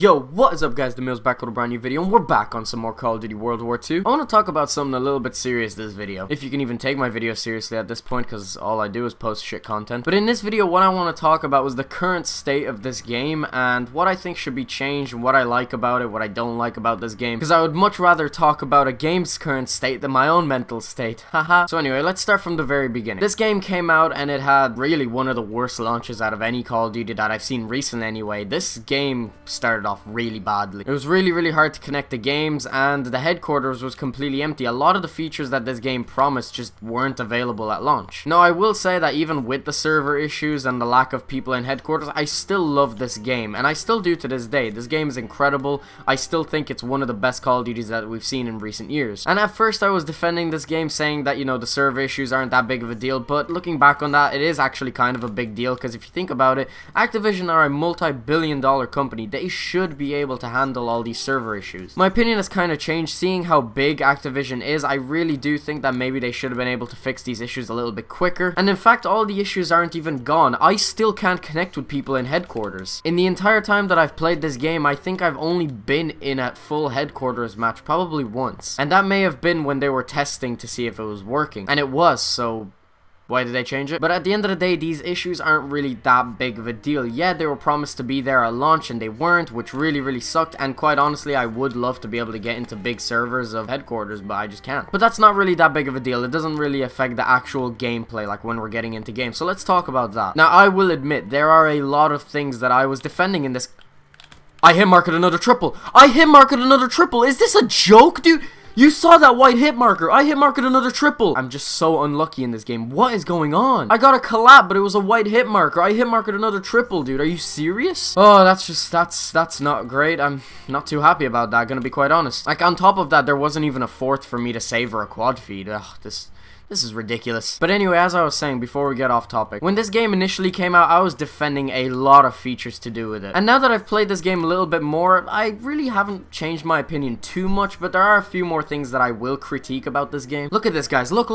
Yo, what is up guys, Dimeo's back with a brand new video, and we're back on some more Call of Duty World War II. I want to talk about something a little bit serious this video, if you can even take my video seriously at this point, because all I do is post shit content. But in this video, what I want to talk about was the current state of this game, and what I think should be changed, and what I like about it, what I don't like about this game, because I would much rather talk about a game's current state than my own mental state, haha. So anyway, let's start from the very beginning. This game came out, and it had really one of the worst launches out of any Call of Duty that I've seen recently anyway. This game started off really badly. It was really hard to connect the games, and the headquarters was completely empty. A lot of the features that this game promised just weren't available at launch. Now I will say that even with the server issues and the lack of people in headquarters, I still love this game, and I still do to this day. This game is incredible. I still think it's one of the best Call of Duties that we've seen in recent years. And at first I was defending this game, saying that, you know, the server issues aren't that big of a deal, but looking back on that, it is actually kind of a big deal, because if you think about it, Activision are a multi-billion-dollar company. They should be able to handle all these server issues. My opinion has kind of changed. Seeing how big Activision is, I really do think that maybe they should have been able to fix these issues a little bit quicker. And in fact, all the issues aren't even gone. I still can't connect with people in headquarters. In the entire time that I've played this game, I think I've only been in a full headquarters match probably once. And that may have been when they were testing to see if it was working. And it was, so why did they change it? But at the end of the day, these issues aren't really that big of a deal. Yeah, they were promised to be there at launch and they weren't, which really sucked. And quite honestly, I would love to be able to get into big servers of headquarters, but I just can't. But that's not really that big of a deal. It doesn't really affect the actual gameplay, like when we're getting into games. So let's talk about that. Now, I will admit, there are a lot of things that I was defending in this. I hit marked another triple. I hit marked another triple. Is this a joke, dude? You saw that white hit marker. I hit marked another triple. I'm just so unlucky in this game. What is going on? I got a collab, but it was a white hit marker. I hit marked another triple, dude. Are you serious? Oh, that's not great. I'm not too happy about that, gonna be quite honest. Like, on top of that, there wasn't even a fourth for me to save or a quad feed. Ugh, this is ridiculous. But anyway, as I was saying before we get off topic, when this game initially came out, I was defending a lot of features to do with it. And now that I've played this game a little bit more, I really haven't changed my opinion too much, but there are a few more things that I will critique about this game. Look at this, guys. Look,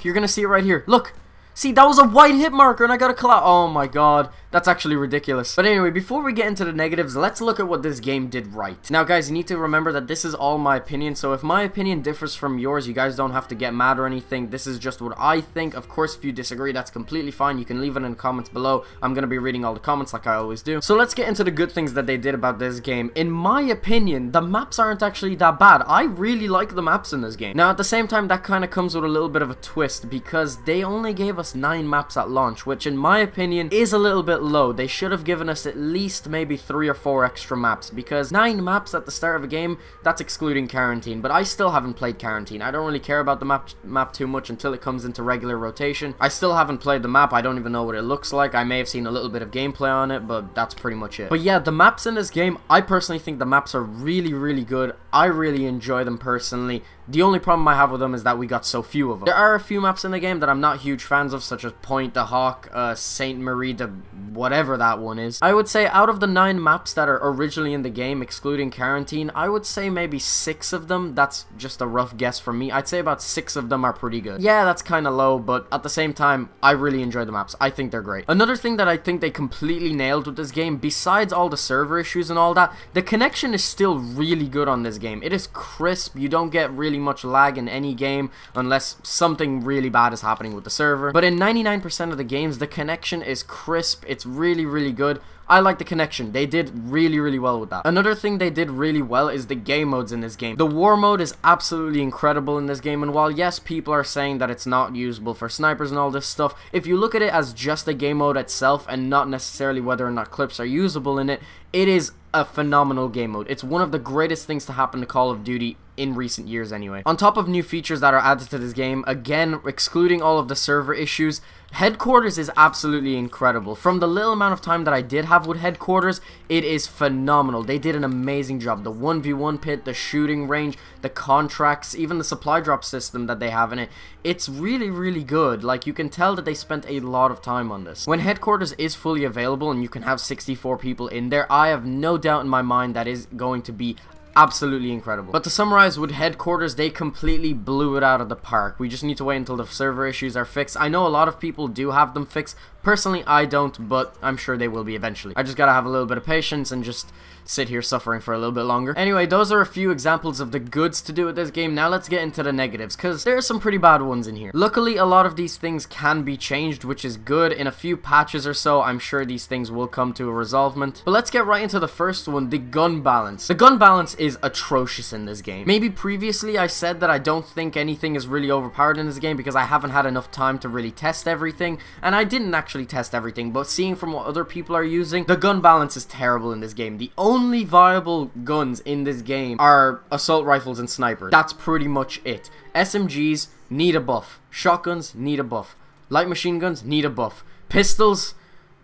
you're gonna see it right here. Look. See, that was a white hit marker and I got a collab. Oh my god, that's actually ridiculous. But anyway, before we get into the negatives, let's look at what this game did right. Now guys, you need to remember that this is all my opinion, so if my opinion differs from yours, you guys don't have to get mad or anything. This is just what I think. Of course, if you disagree, that's completely fine. You can leave it in the comments below. I'm gonna be reading all the comments like I always do. So let's get into the good things that they did about this game. In my opinion, the maps aren't actually that bad. I really like the maps in this game. Now at the same time, that kind of comes with a little bit of a twist, because they only gave us 9 maps at launch, which in my opinion is a little bit low. They should have given us at least maybe 3 or 4 extra maps, because 9 maps at the start of a game, that's excluding quarantine. But I still haven't played quarantine. I don't really care about the map too much until it comes into regular rotation. I still haven't played the map. I don't even know what it looks like. I may have seen a little bit of gameplay on it, but that's pretty much it. But yeah, the maps in this game, I personally think the maps are really good. I really enjoy them personally. The only problem I have with them is that we got so few of them. There are a few maps in the game that I'm not huge fans of, such as Point the Hawk, Saint Marie, the whatever that one is. I would say out of the 9 maps that are originally in the game, excluding quarantine, I would say maybe 6 of them. That's just a rough guess from me. I'd say about 6 of them are pretty good. Yeah, that's kind of low, but at the same time, I really enjoy the maps. I think they're great. Another thing that I think they completely nailed with this game, besides all the server issues and all that, the connection is still really good on this game. It is crisp. You don't get really much lag in any game unless something really bad is happening with the server. But in 99% of the games, the connection is crisp. It's really good. I like the connection. They did really well with that. Another thing they did really well is the game modes in this game. The war mode is absolutely incredible in this game, and while yes, people are saying that it's not usable for snipers and all this stuff, if you look at it as just the game mode itself and not necessarily whether or not clips are usable in it, it is a phenomenal game mode. It's one of the greatest things to happen to Call of Duty in recent years anyway. On top of new features that are added to this game, again, excluding all of the server issues, Headquarters is absolutely incredible. From the little amount of time that I did have with Headquarters, it is phenomenal. They did an amazing job. The 1v1 pit, the shooting range, the contracts, even the supply drop system that they have in it, it's really good. Like, you can tell that they spent a lot of time on this. When Headquarters is fully available and you can have 64 people in there, I have no doubt in my mind that is going to be absolutely incredible. But to summarize, with Headquarters, they completely blew it out of the park. We just need to wait until the server issues are fixed. I know a lot of people do have them fixed. Personally, I don't, but I'm sure they will be eventually. I just gotta have a little bit of patience and just sit here suffering for a little bit longer. Anyway, those are a few examples of the goods to do with this game. Now let's get into the negatives, because there are some pretty bad ones in here. Luckily, a lot of these things can be changed, which is good. In a few patches or so, I'm sure these things will come to a resolvement. But let's get right into the first one, the gun balance. The gun balance is atrocious in this game. Maybe previously I said that I don't think anything is really overpowered in this game because I haven't had enough time to really test everything, and I didn't actually test everything, but seeing from what other people are using, the gun balance is terrible in this game. The only viable guns in this game are assault rifles and snipers. That's pretty much it. SMGs need a buff. Shotguns need a buff. Light machine guns need a buff. Pistols,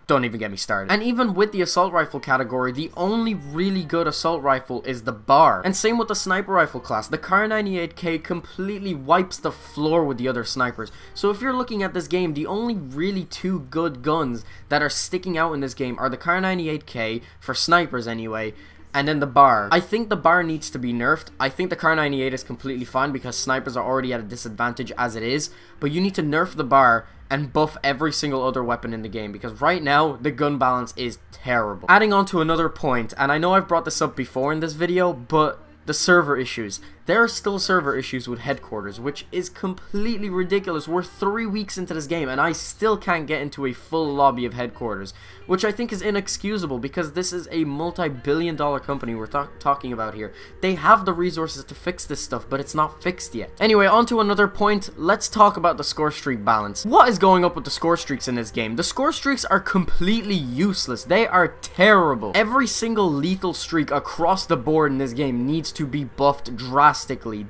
don't even get me started. And even with the assault rifle category, the only really good assault rifle is the bar. And same with the sniper rifle class. The Kar 98K completely wipes the floor with the other snipers. So if you're looking at this game, the only really two good guns that are sticking out in this game are the Kar 98K, for snipers anyway, and then the bar. I think the bar needs to be nerfed. I think the Kar 98 is completely fine because snipers are already at a disadvantage as it is, but you need to nerf the bar and buff every single other weapon in the game, because right now the gun balance is terrible. Adding on to another point, and I know I've brought this up before in this video, but the server issues. There are still server issues with headquarters, which is completely ridiculous. We're 3 weeks into this game and I still can't get into a full lobby of headquarters, which I think is inexcusable because this is a multi-billion-dollar company we're talking about here. They have the resources to fix this stuff, but it's not fixed yet. Anyway, on to another point. Let's talk about the score streak balance. What is going up with the score streaks in this game? The score streaks are completely useless. They are terrible. Every single lethal streak across the board in this game needs to be buffed drastically.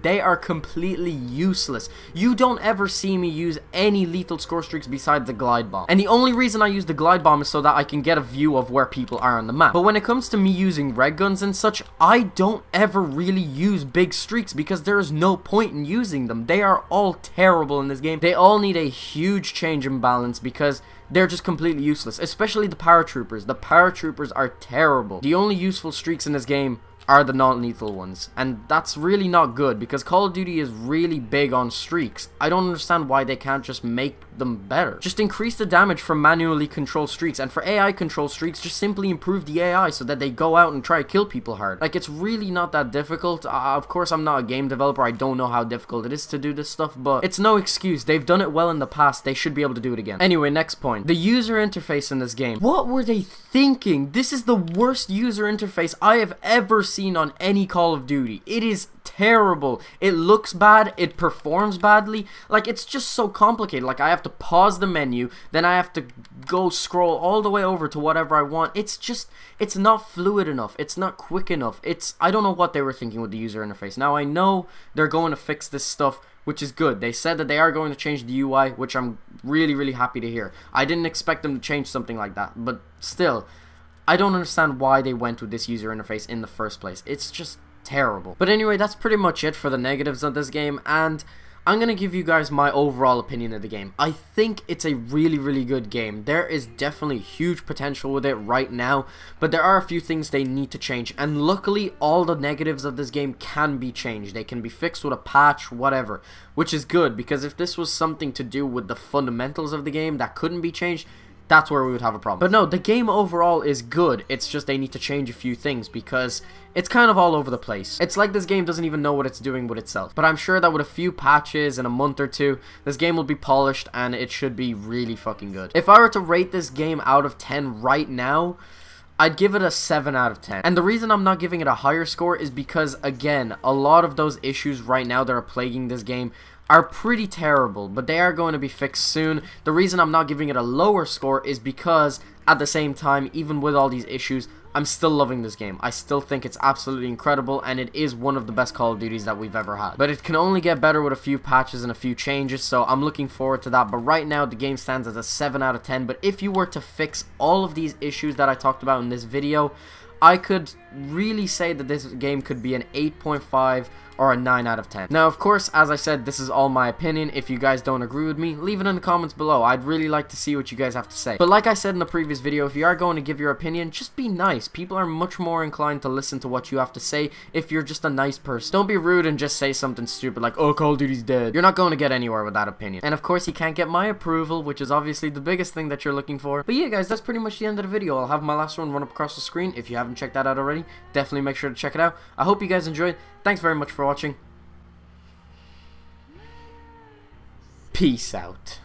They are completely useless. You don't ever see me use any lethal score streaks besides the glide bomb. And the only reason I use the glide bomb is so that I can get a view of where people are on the map. But when it comes to me using red guns and such, I don't ever really use big streaks because there is no point in using them. They are all terrible in this game. They all need a huge change in balance because they're just completely useless, especially the paratroopers. The paratroopers are terrible. The only useful streaks in this game are the non-lethal ones, and that's really not good because Call of Duty is really big on streaks. I don't understand why they can't just make them better. Just increase the damage from manually controlled streaks, and for AI controlled streaks, just simply improve the AI so that they go out and try to kill people hard. Like, it's really not that difficult. Of course, I'm not a game developer. I don't know how difficult it is to do this stuff, but it's no excuse. They've done it well in the past. They should be able to do it again. Anyway, next point. The user interface in this game. What were they thinking? This is the worst user interface I have ever seen on any Call of Duty. It is terrible. It looks bad. It performs badly. Like, it's just so complicated. Like, I have to pause the menu, then I have to go scroll all the way over to whatever I want. It's just, it's not fluid enough. It's not quick enough. I don't know what they were thinking with the user interface. Now, I know they're going to fix this stuff, which is good. They said that they are going to change the UI, which I'm really, really happy to hear. I didn't expect them to change something like that, but still, I don't understand why they went with this user interface in the first place. It's just terrible. But anyway, that's pretty much it for the negatives of this game, and I'm gonna give you guys my overall opinion of the game. I think it's a really, really good game. There is definitely huge potential with it right now, but there are a few things they need to change, and luckily all the negatives of this game can be changed. They can be fixed with a patch, whatever, which is good, because if this was something to do with the fundamentals of the game that couldn't be changed, that's where we would have a problem. But no, the game overall is good. It's just they need to change a few things because it's kind of all over the place. It's like this game doesn't even know what it's doing with itself. But I'm sure that with a few patches in a month or two, this game will be polished and it should be really fucking good. If I were to rate this game out of 10 right now, I'd give it a 7 out of 10. And the reason I'm not giving it a higher score is because, again, a lot of those issues right now that are plaguing this game are pretty terrible, but they are going to be fixed soon. The reason I'm not giving it a lower score is because, at the same time, even with all these issues, I'm still loving this game. I still think it's absolutely incredible, and it is one of the best Call of Duties that we've ever had. But it can only get better with a few patches and a few changes, so I'm looking forward to that. But right now, the game stands as a 7 out of 10. But if you were to fix all of these issues that I talked about in this video, I could really say that this game could be an 8.5 or a 9 out of 10. Now, of course, as I said, this is all my opinion. If you guys don't agree with me, leave it in the comments below. I'd really like to see what you guys have to say. But like I said in the previous video, if you are going to give your opinion, just be nice. People are much more inclined to listen to what you have to say if you're just a nice person. Don't be rude and just say something stupid like, oh, Call of Duty's dead. You're not going to get anywhere with that opinion. And of course, you can't get my approval, which is obviously the biggest thing that you're looking for. But yeah, guys, that's pretty much the end of the video. I'll have my last one run up across the screen if you haven't checked that out already. already, definitely make sure to check it out. I hope you guys enjoyed. Thanks very much for watching. Peace out.